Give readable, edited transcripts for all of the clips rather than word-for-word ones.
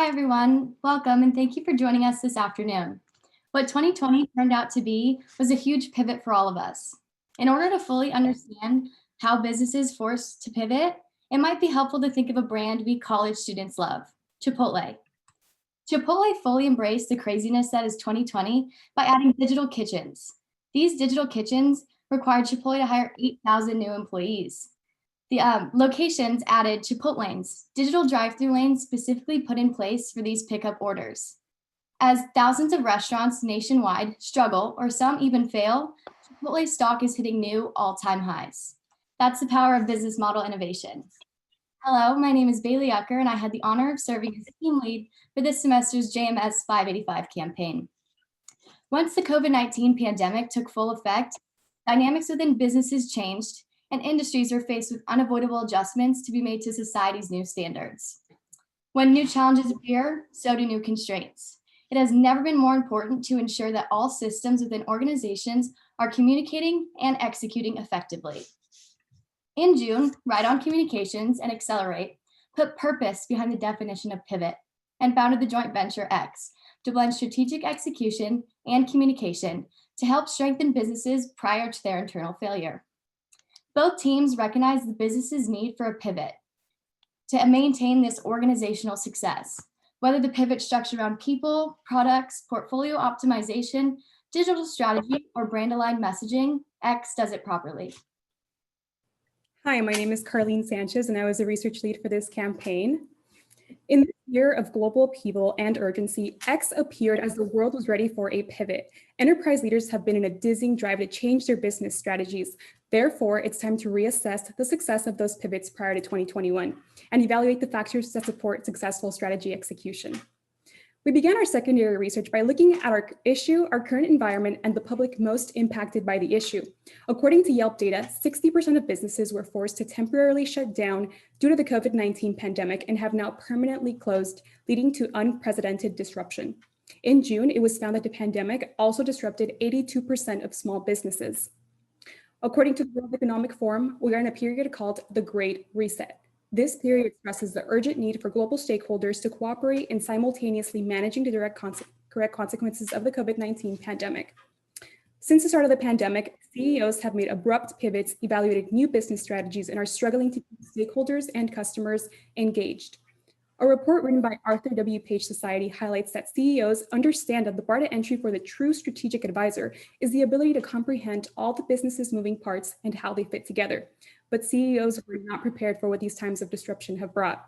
Hi, everyone. Welcome, and thank you for joining us this afternoon. What 2020 turned out to be was a huge pivot for all of us. In order to fully understand how businesses forced to pivot, it might be helpful to think of a brand we college students love, Chipotle. Chipotle fully embraced the craziness that is 2020 by adding digital kitchens. These digital kitchens required Chipotle to hire 8,000 new employees. The locations added Chipotlanes, digital drive-through lanes specifically put in place for these pickup orders. As thousands of restaurants nationwide struggle or some even fail, Chipotle stock is hitting new all-time highs. That's the power of business model innovation. Hello, my name is Bailey Ucker, and I had the honor of serving as team lead for this semester's JMS 585 campaign. Once the COVID-19 pandemic took full effect, dynamics within businesses changed, and industries are faced with unavoidable adjustments to be made to society's new standards. When new challenges appear, so do new constraints. It has never been more important to ensure that all systems within organizations are communicating and executing effectively. In June, Ride On Communications and Accelerate put purpose behind the definition of pivot and founded the joint venture X to blend strategic execution and communication to help strengthen businesses prior to their internal failure. Both teams recognize the business's need for a pivot to maintain this organizational success. Whether the pivot structured around people, products, portfolio optimization, digital strategy, or brand-aligned messaging, X does it properly. Hi, my name is Carlene Sanchez, and I was a research lead for this campaign. In this year of global upheaval and urgency, X appeared as the world was ready for a pivot. Enterprise leaders have been in a dizzying drive to change their business strategies. Therefore, it's time to reassess the success of those pivots prior to 2021 and evaluate the factors that support successful strategy execution. We began our secondary research by looking at our issue, our current environment, and the public most impacted by the issue. According to Yelp data, 60% of businesses were forced to temporarily shut down due to the COVID-19 pandemic and have now permanently closed, leading to unprecedented disruption. In June, it was found that the pandemic also disrupted 82% of small businesses. According to the World Economic Forum, we are in a period called the Great Reset. This period expresses the urgent need for global stakeholders to cooperate in simultaneously managing the correct consequences of the COVID-19 pandemic. Since the start of the pandemic, CEOs have made abrupt pivots, evaluated new business strategies, and are struggling to keep stakeholders and customers engaged. A report written by Arthur W. Page Society highlights that CEOs understand that the bar to entry for the true strategic advisor is the ability to comprehend all the business's moving parts and how they fit together. But CEOs were not prepared for what these times of disruption have brought.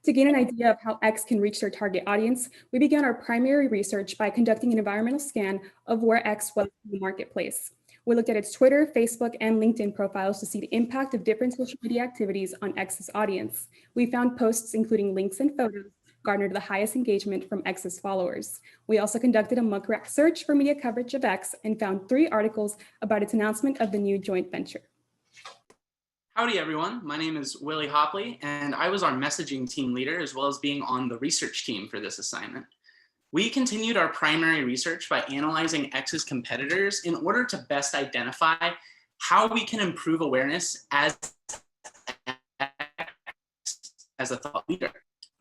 To gain an idea of how X can reach their target audience, we began our primary research by conducting an environmental scan of where X was in the marketplace. We looked at its Twitter, Facebook, and LinkedIn profiles to see the impact of different social media activities on X's audience. We found posts including links and photos garnered the highest engagement from X's followers. We also conducted a muck search for media coverage of X and found 3 articles about its announcement of the new joint venture. Howdy, everyone. My name is Willie Hopley, and I was our messaging team leader as well as being on the research team for this assignment. We continued our primary research by analyzing X's competitors in order to best identify how we can improve awareness as a thought leader.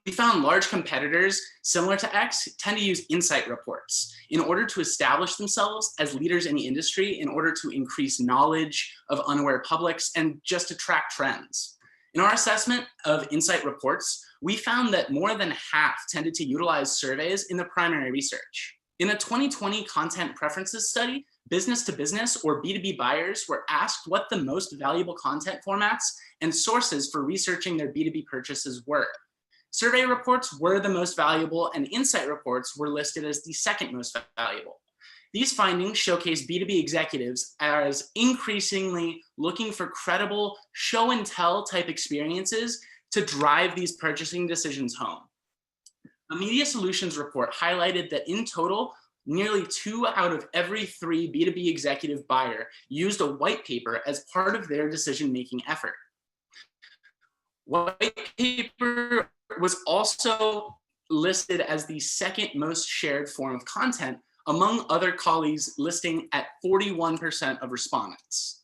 We found large competitors similar to X tend to use insight reports in order to establish themselves as leaders in the industry in order to increase knowledge of unaware publics and just to track trends. In our assessment of insight reports, we found that more than half tended to utilize surveys in the primary research. In a 2020 content preferences study, business to business or B2B buyers were asked what the most valuable content formats and sources for researching their B2B purchases were. Survey reports were the most valuable, and insight reports were listed as the second most valuable. These findings showcase B2B executives as increasingly looking for credible show and tell type experiences to drive these purchasing decisions home. A Media Solutions report highlighted that in total, nearly 2 out of every 3 B2B executive buyer used a white paper as part of their decision-making effort. White paper was also listed as the second most shared form of content among other colleagues, listing at 41% of respondents.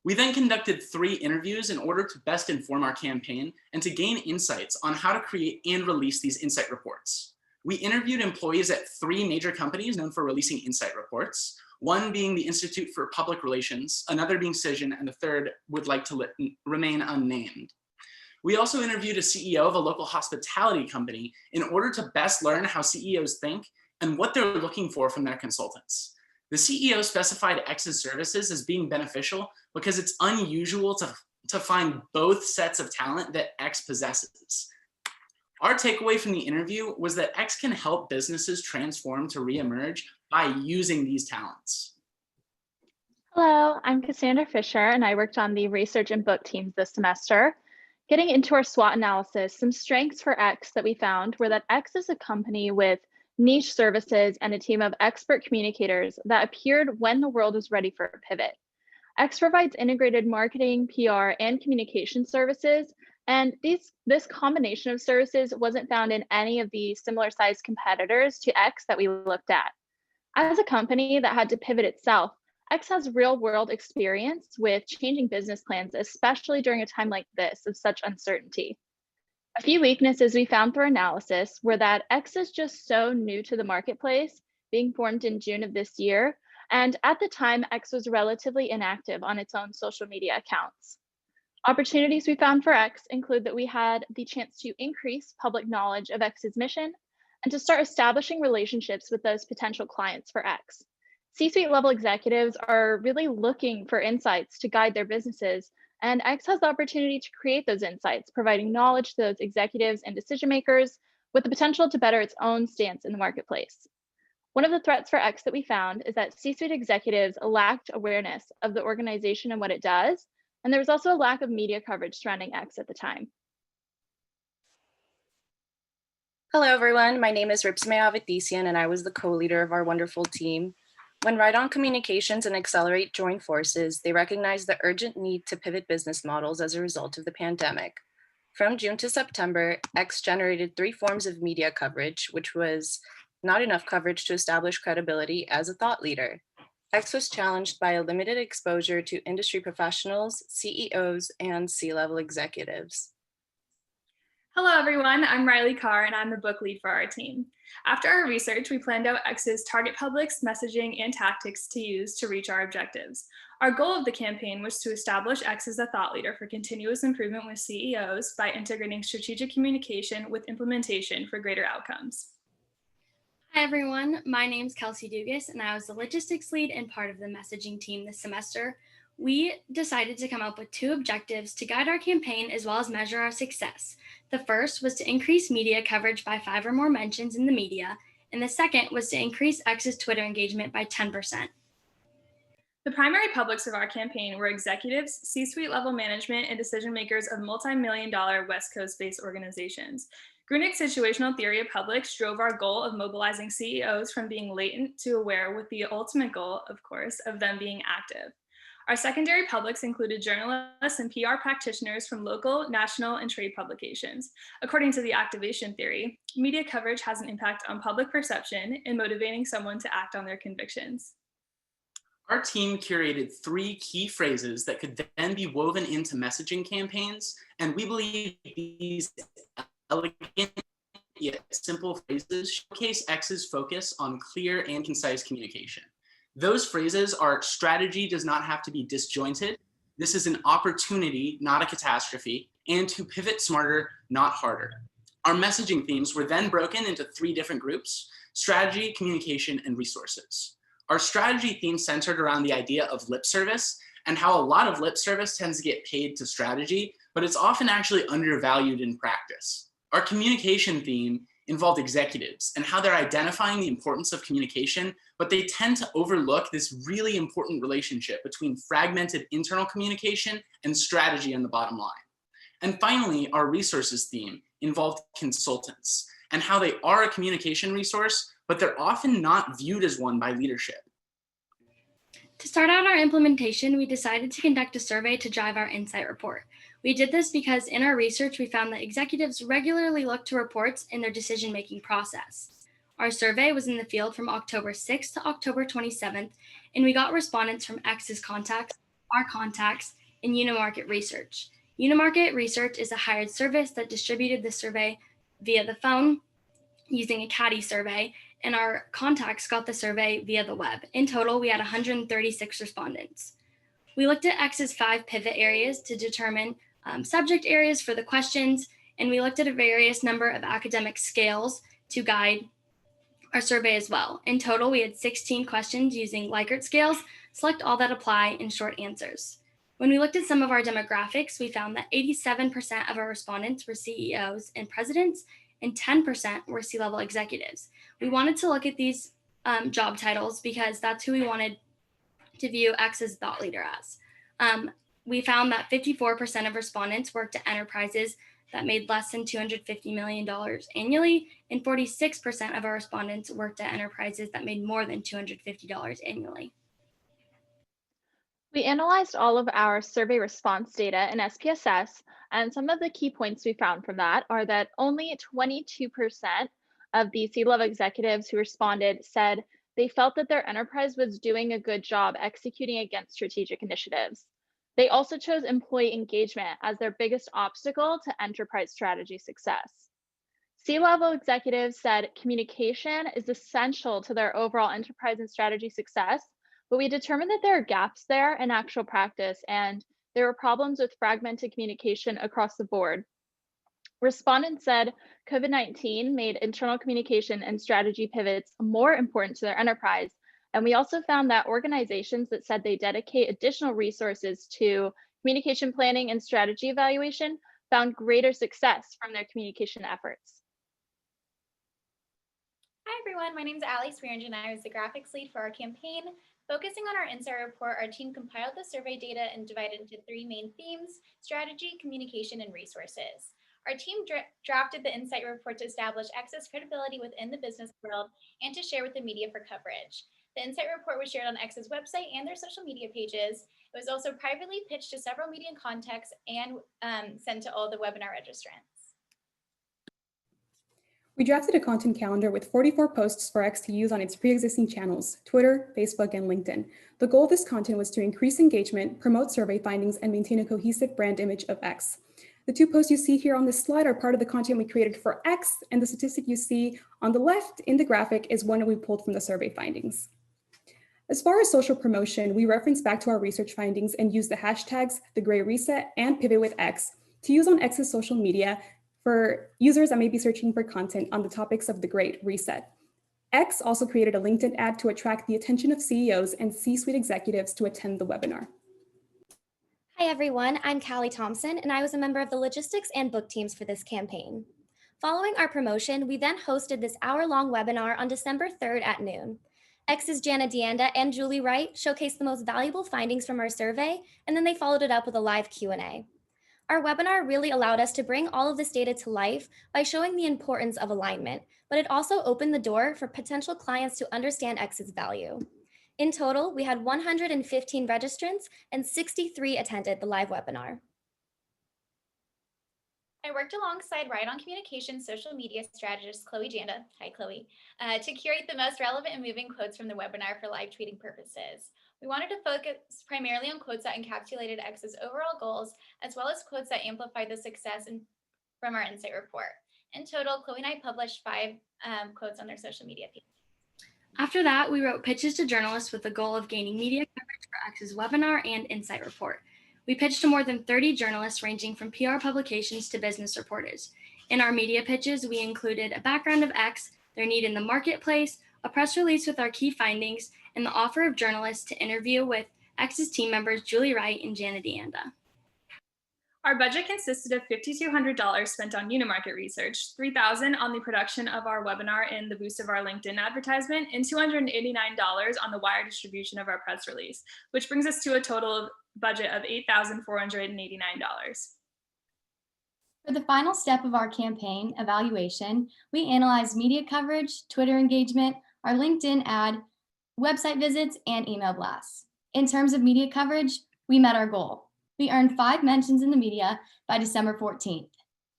We then conducted 3 interviews in order to best inform our campaign and to gain insights on how to create and release these insight reports. We interviewed employees at 3 major companies known for releasing insight reports, one being the Institute for Public Relations, another being Cision, and the third would like to remain unnamed. We also interviewed a CEO of a local hospitality company in order to best learn how CEOs think and what they're looking for from their consultants. The CEO specified X's services as being beneficial because it's unusual to find both sets of talent that X possesses. Our takeaway from the interview was that X can help businesses transform to reemerge by using these talents. Hello, I'm Cassandra Fisher, and I worked on the research and book teams this semester. Getting into our SWOT analysis, some strengths for X that we found were that X is a company with niche services and a team of expert communicators that appeared when the world was ready for a pivot. X provides integrated marketing, PR, and communication services, and this combination of services wasn't found in any of the similar sized competitors to X that we looked at. As a company that had to pivot itself, X has real world experience with changing business plans, especially during a time like this of such uncertainty. A few weaknesses we found through analysis were that X is just so new to the marketplace, being formed in June of this year, and at the time, X was relatively inactive on its own social media accounts. Opportunities we found for X include that we had the chance to increase public knowledge of X's mission and to start establishing relationships with those potential clients for X. C-suite level executives are really looking for insights to guide their businesses, and X has the opportunity to create those insights, providing knowledge to those executives and decision makers with the potential to better its own stance in the marketplace. One of the threats for X that we found is that C-suite executives lacked awareness of the organization and what it does, and there was also a lack of media coverage surrounding X at the time. Hello, everyone. My name is Ripsmay Avitisian, and I was the co-leader of our wonderful team. When Right On Communications and Accelerate joined forces, they recognized the urgent need to pivot business models as a result of the pandemic. From June to September, X generated 3 forms of media coverage, which was not enough coverage to establish credibility as a thought leader. X was challenged by a limited exposure to industry professionals, CEOs, and C-level executives. Hello, everyone. I'm Riley Carr, and I'm the book lead for our team. After our research, we planned out X's target publics, messaging, and tactics to use to reach our objectives. Our goal of the campaign was to establish X as a thought leader for continuous improvement with CEOs by integrating strategic communication with implementation for greater outcomes. Hi, everyone. My name's Kelsey Dugas, and I was the logistics lead and part of the messaging team this semester. We decided to come up with 2 objectives to guide our campaign as well as measure our success. The first was to increase media coverage by 5 or more mentions in the media, and the second was to increase X's Twitter engagement by 10%. The primary publics of our campaign were executives, C-suite level management, and decision makers of multi-million-dollar West Coast-based organizations. Grunick's situational theory of publics drove our goal of mobilizing CEOs from being latent to aware, with the ultimate goal, of course, of them being active. Our secondary publics included journalists and PR practitioners from local, national, and trade publications. According to the activation theory, media coverage has an impact on public perception in motivating someone to act on their convictions. Our team curated 3 key phrases that could then be woven into messaging campaigns, and we believe these elegant yet simple phrases showcase X's focus on clear and concise communication. Those phrases are: strategy does not have to be disjointed, this is an opportunity, not a catastrophe, and to pivot smarter, not harder. Our messaging themes were then broken into 3 different groups: strategy, communication, and resources. Our strategy theme centered around the idea of lip service and how a lot of lip service tends to get paid to strategy, but it's often actually undervalued in practice. Our communication theme involved executives and how they're identifying the importance of communication, but they tend to overlook this really important relationship between fragmented internal communication and strategy on the bottom line. And finally, our resources theme involved consultants and how they are a communication resource, but they're often not viewed as one by leadership. To start out our implementation, we decided to conduct a survey to drive our insight report. We did this because in our research, we found that executives regularly look to reports in their decision-making process. Our survey was in the field from October 6th to October 27th, and we got respondents from X's contacts our contacts, and Unimarket Research. Unimarket Research is a hired service that distributed the survey via the phone using a caddy survey, and our contacts got the survey via the web. In total, we had 136 respondents. We looked at X's 5 pivot areas to determine subject areas for the questions, and we looked at a various number of academic scales to guide our survey as well. In total, we had 16 questions using Likert scales, select all that apply, and short answers. When we looked at some of our demographics, we found that 87% of our respondents were CEOs and presidents, and 10% were C-level executives. We wanted to look at these job titles because that's who we wanted to view X as thought leader as. We found that 54% of respondents worked at enterprises that made less than $250 million annually, and 46% of our respondents worked at enterprises that made more than $250 annually. We analyzed all of our survey response data in SPSS, and some of the key points we found from that are that only 22% of the C-level executives who responded said they felt that their enterprise was doing a good job executing against strategic initiatives. They also chose employee engagement as their biggest obstacle to enterprise strategy success. C-level executives said communication is essential to their overall enterprise and strategy success, but we determined that there are gaps there in actual practice, and there were problems with fragmented communication across the board. Respondents said COVID-19 made internal communication and strategy pivots more important to their enterprise. And we also found that organizations that said they dedicate additional resources to communication planning and strategy evaluation found greater success from their communication efforts. Hi everyone, my name is Ali Swearingen and I was the graphics lead for our campaign. Focusing on our insight report, our team compiled the survey data and divided into 3 main themes: strategy, communication, and resources. Our team drafted the insight report to establish X's credibility within the business world and to share with the media for coverage. The insight report was shared on X's website and their social media pages. It was also privately pitched to several media contacts and sent to all the webinar registrants. We drafted a content calendar with 44 posts for X to use on its pre-existing channels, Twitter, Facebook, and LinkedIn. The goal of this content was to increase engagement, promote survey findings, and maintain a cohesive brand image of X. The 2 posts you see here on this slide are part of the content we created for X, and the statistic you see on the left in the graphic is one we pulled from the survey findings. As far as social promotion, we reference back to our research findings and use the hashtags The Gray Reset and Pivot with X to use on X's social media for users that may be searching for content on the topics of the Great Reset. X also created a LinkedIn ad to attract the attention of CEOs and C-suite executives to attend the webinar. Hi everyone, I'm Callie Thompson, and I was a member of the logistics and book teams for this campaign. Following our promotion, we then hosted this hour-long webinar on December 3rd at noon. X's Jana Deanda and Julie Wright showcased the most valuable findings from our survey, and then they followed it up with a live Q&A. Our webinar really allowed us to bring all of this data to life by showing the importance of alignment, but it also opened the door for potential clients to understand X's value. In total, we had 115 registrants and 63 attended the live webinar. I worked alongside Right On Communications social media strategist Chloe Janda, hi Chloe, to curate the most relevant and moving quotes from the webinar for live tweeting purposes. We wanted to focus primarily on quotes that encapsulated X's overall goals, as well as quotes that amplified the success from our insight report. In total, Chloe and I published 5 quotes on their social media page. After that, we wrote pitches to journalists with the goal of gaining media coverage for X's webinar and insight report. We pitched to more than 30 journalists ranging from PR publications to business reporters. In our media pitches, we included a background of X, their need in the marketplace, a press release with our key findings, and the offer of journalists to interview with X's team members Julie Wright and Jana Deanda. Our budget consisted of $5,200 spent on Unimarket research, $3,000 on the production of our webinar and the boost of our LinkedIn advertisement, and $289 on the wire distribution of our press release, which brings us to a total budget of $8,489. For the final step of our campaign evaluation, we analyzed media coverage, Twitter engagement, our LinkedIn ad, website visits, and email blasts. In terms of media coverage, we met our goal. We earned 5 mentions in the media by December 14th.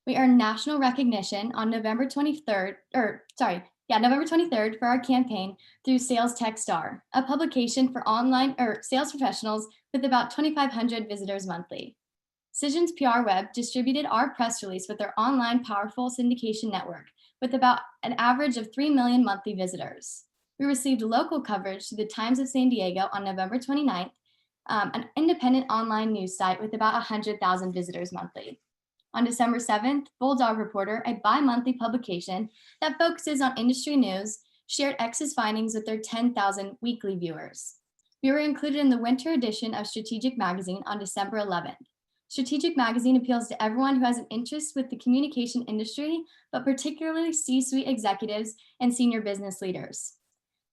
We earned national recognition on November 23rd for our campaign through Sales Tech Star, a publication for online sales professionals with about 2,500 visitors monthly. Cision's PR Web distributed our press release with their online powerful syndication network, with about an average of 3 million monthly visitors. We received local coverage through the Times of San Diego on November 29th, an independent online news site with about 100,000 visitors monthly. On December 7th, Bulldog Reporter, a bi-monthly publication that focuses on industry news, shared X's findings with their 10,000 weekly viewers. We were included in the winter edition of Strategic Magazine on December 11th. Strategic Magazine appeals to everyone who has an interest with the communication industry, but particularly C-suite executives and senior business leaders.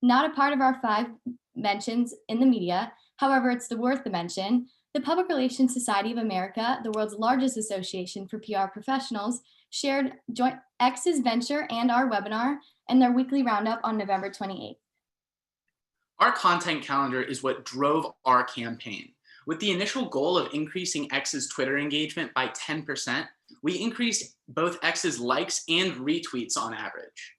Not a part of our 5 mentions in the media, however, it's worth the mention. The Public Relations Society of America, the world's largest association for PR professionals, shared joint X's venture and our webinar in their weekly roundup on November 28th. Our content calendar is what drove our campaign. With the initial goal of increasing X's Twitter engagement by 10%, we increased both X's likes and retweets on average.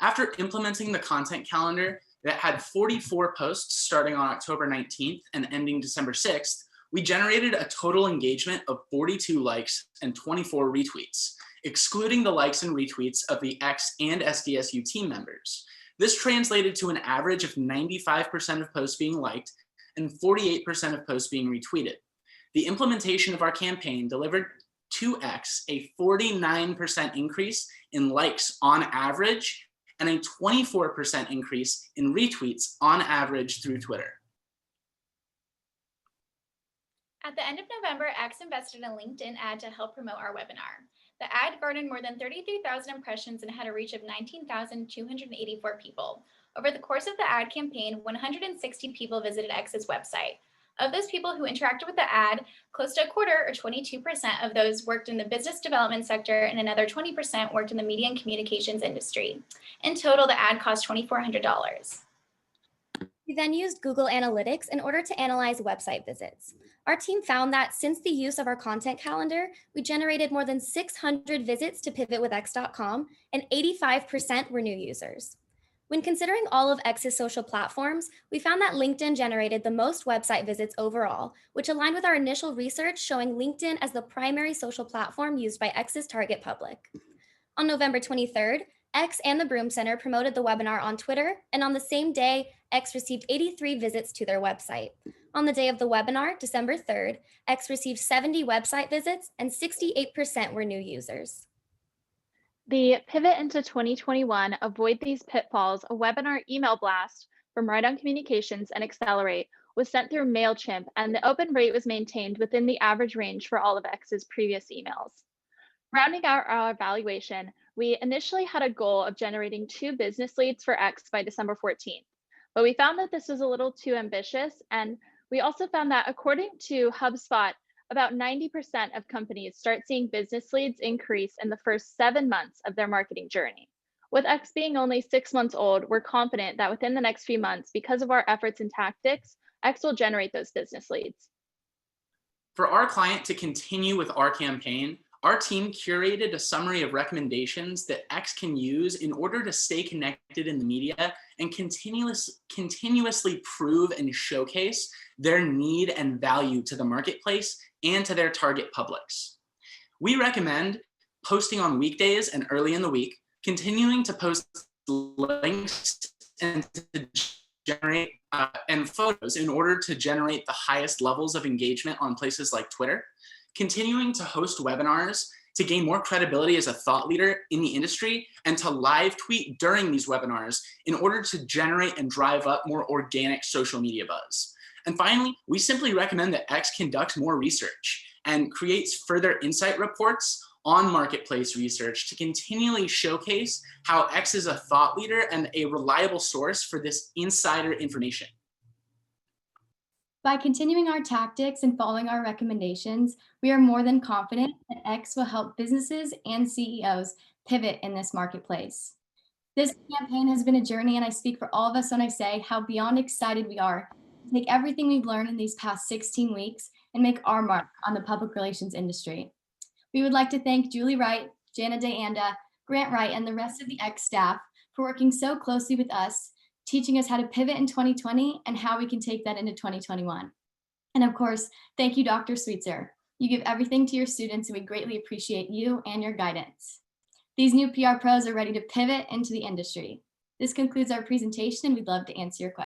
After implementing the content calendar that had 44 posts starting on October 19th and ending December 6th, we generated a total engagement of 42 likes and 24 retweets, excluding the likes and retweets of the X and SDSU team members. This translated to an average of 95% of posts being liked and 48% of posts being retweeted. The implementation of our campaign delivered to X a 49% increase in likes on average and a 24% increase in retweets on average through Twitter. At the end of November, X invested in a LinkedIn ad to help promote our webinar. The ad garnered more than 33,000 impressions and had a reach of 19,284 people. Over the course of the ad campaign, 160 people visited X's website. Of those people who interacted with the ad, close to a quarter, or 22% of those worked in the business development sector, and another 20% worked in the media and communications industry. In total, the ad cost $2,400. We then used Google Analytics in order to analyze website visits. Our team found that since the use of our content calendar, we generated more than 600 visits to pivotwithx.com, and 85% were new users. When considering all of X's social platforms, we found that LinkedIn generated the most website visits overall, which aligned with our initial research showing LinkedIn as the primary social platform used by X's target public. On November 23rd, X and the Broom Center promoted the webinar on Twitter, and on the same day, X received 83 visits to their website. On the day of the webinar, December 3rd, X received 70 website visits, and 68% were new users. The Pivot into 2021 Avoid These Pitfalls, a webinar email blast from Right On Communications and Accelerate was sent through MailChimp, and the open rate was maintained within the average range for all of X's previous emails. Rounding out our evaluation, we initially had a goal of generating 2 business leads for X by December 14th, but we found that this was a little too ambitious, and we also found that according to HubSpot, about 90% of companies start seeing business leads increase in the first 7 months of their marketing journey. With X being only 6 months old, we're confident that within the next few months, because of our efforts and tactics, X will generate those business leads. For our client to continue with our campaign, our team curated a summary of recommendations that X can use in order to stay connected in the media and continuously prove and showcase their need and value to the marketplace and to their target publics. We recommend posting on weekdays and early in the week, continuing to post links and to generate and photos in order to generate the highest levels of engagement on places like Twitter, continuing to host webinars to gain more credibility as a thought leader in the industry, and to live tweet during these webinars in order to generate and drive up more organic social media buzz. And finally, we simply recommend that X conducts more research and creates further insight reports on marketplace research to continually showcase how X is a thought leader and a reliable source for this insider information. By continuing our tactics and following our recommendations, we are more than confident that X will help businesses and CEOs pivot in this marketplace. This campaign has been a journey, and I speak for all of us when I say how beyond excited we are to take everything we've learned in these past 16 weeks and make our mark on the public relations industry. We would like to thank Julie Wright, Jana DeAnda, Grant Wright, and the rest of the X staff for working so closely with us, teaching us how to pivot in 2020 and how we can take that into 2021. And of course, thank you, Dr. Sweetser. You give everything to your students, and we greatly appreciate you and your guidance. These new PR pros are ready to pivot into the industry. This concludes our presentation, and we'd love to answer your questions.